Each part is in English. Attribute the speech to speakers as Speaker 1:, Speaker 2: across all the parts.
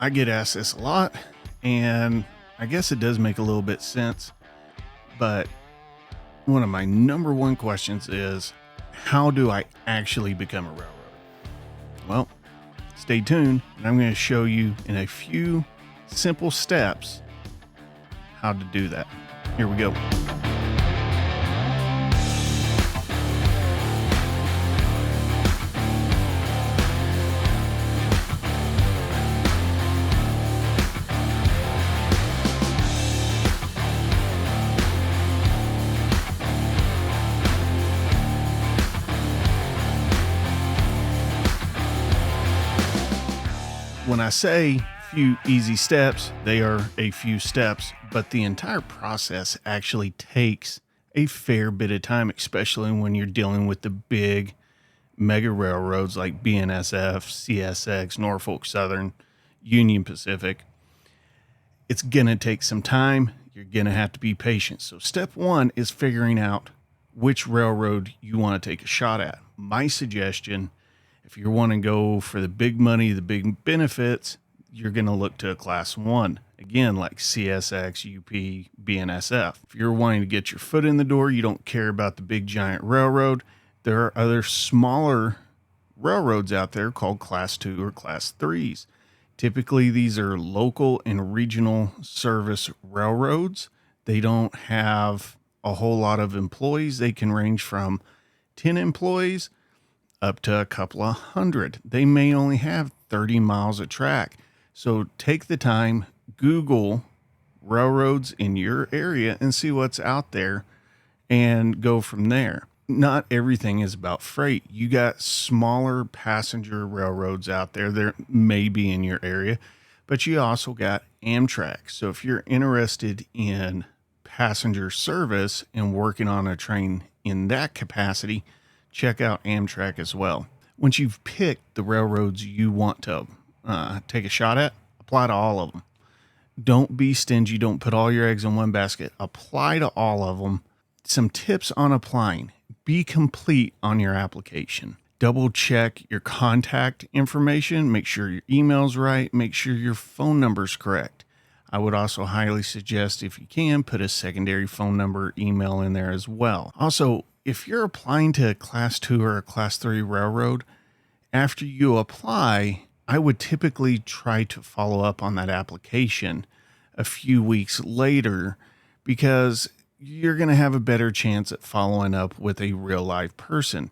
Speaker 1: I get asked this a lot, and I guess it does make a little bit sense. But one of my number one questions is, how do I actually become a railroader? Well, stay tuned, and I'm going to show you in a few simple steps how to do that. Here we go. When I say few easy steps, they are a few steps, but the entire process actually takes a fair bit of time, especially when you're dealing with the big mega railroads like BNSF, CSX, Norfolk Southern, Union Pacific. It's going to take some time. You're going to have to be patient. So step one is figuring out which railroad you want to take a shot at. My suggestion, if you want to go for the big money, the big benefits, you're going to look to a class one. Again, like CSX, UP, BNSF. If you're wanting to get your foot in the door, you don't care about the big giant railroad, there are other smaller railroads out there called class two or class threes. Typically, these are local and regional service railroads. They don't have a whole lot of employees. They can range from 10 employees up to a couple of hundred. They may only have 30 miles of track. So take the time, Google railroads in your area and see what's out there and go from there. Not everything is about freight. You got smaller passenger railroads out there. There may be in your area, but you also got Amtrak. So if you're interested in passenger service and working on a train in that capacity, check out Amtrak as well. Once you've picked the railroads you want to take a shot at, apply to all of them. Don't be stingy. Don't put all your eggs in one basket. Apply to all of them. Some tips on applying. Be complete on your application. Double check your contact information. Make sure your email's right. Make sure your phone number's correct. I would also highly suggest, if you can, put a secondary phone number, email in there as well. Also, if you're applying to a class two or a class three railroad, after you apply, I would typically try to follow up on that application a few weeks later, because you're going to have a better chance at following up with a real live person.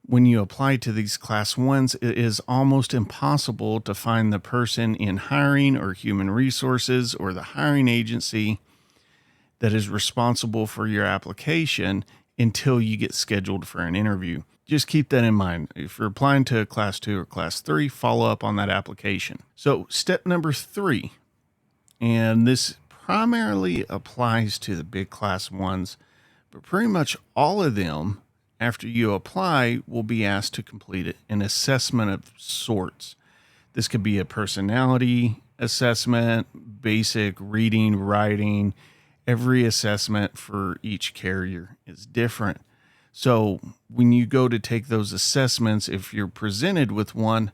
Speaker 1: When you apply to these class ones, it is almost impossible to find the person in hiring or human resources or the hiring agency that is responsible for your application until you get scheduled for an interview. Just keep that in mind. If you're applying to a class two or class three, follow up on that application. So step number 3, and this primarily applies to the big class ones, but pretty much all of them, after you apply, will be asked to complete an assessment of sorts. This could be a personality assessment, basic reading, writing. Every assessment for each carrier is different. So when you go to take those assessments, if you're presented with one,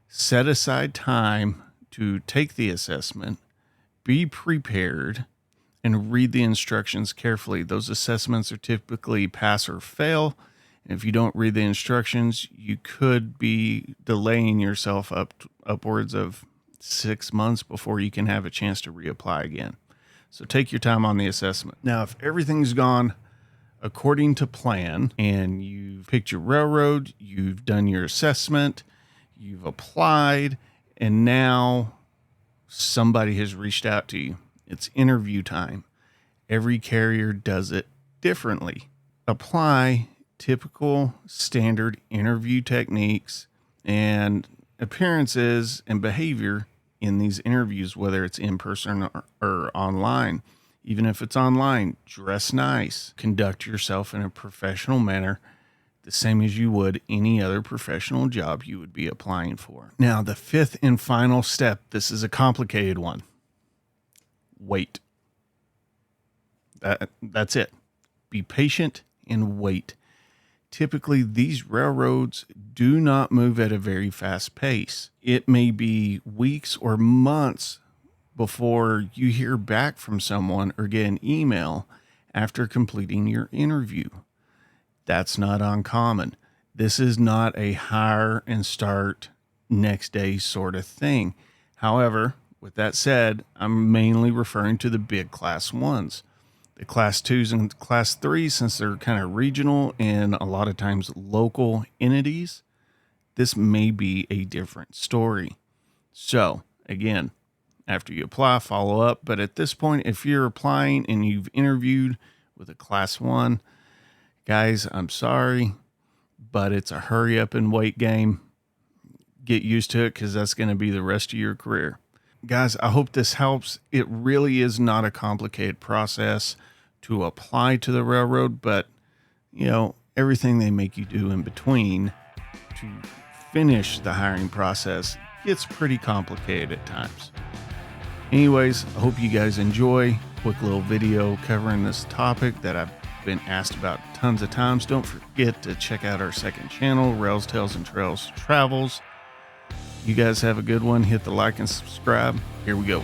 Speaker 1: set aside time to take the assessment, be prepared, and read the instructions carefully. Those assessments are typically pass or fail. And if you don't read the instructions, you could be delaying yourself upwards of 6 months before you can have a chance to reapply again. So take your time on the assessment. Now, if everything's gone according to plan and you've picked your railroad, you've done your assessment, you've applied, and now somebody has reached out to you, it's interview time. Every carrier does it differently. Apply typical standard interview techniques and appearances and behavior in these interviews, whether it's in person or online. Even if it's online, dress nice, conduct yourself in a professional manner, the same as you would any other professional job you would be applying for. Now, the 5th and final step, this is a complicated one. Wait. That's it. Be patient and wait. typically these railroads do not move at a very fast pace. It may be weeks or months before you hear back from someone or get an email after completing your interview. That's not uncommon. This is not a hire and start next day sort of thing. However, with that said, I'm mainly referring to the big class ones. The class twos and class threes, since they're kind of regional and a lot of times local entities, this may be a different story. So again, after you apply, follow up. But at this point, if you're applying and you've interviewed with a class one, guys, I'm sorry, but it's a hurry up and wait game. Get used to it, because that's going to be the rest of your career. Guys, I hope this helps. It really is not a complicated process to apply to the railroad, but everything they make you do in between to finish the hiring process gets pretty complicated at times. Anyways, I hope you guys enjoy. Quick little video covering this topic that I've been asked about tons of times. Don't forget to check out our second channel, Rails, Tales, and Trails Travels. You guys have a good one. Hit the like and subscribe. Here we go.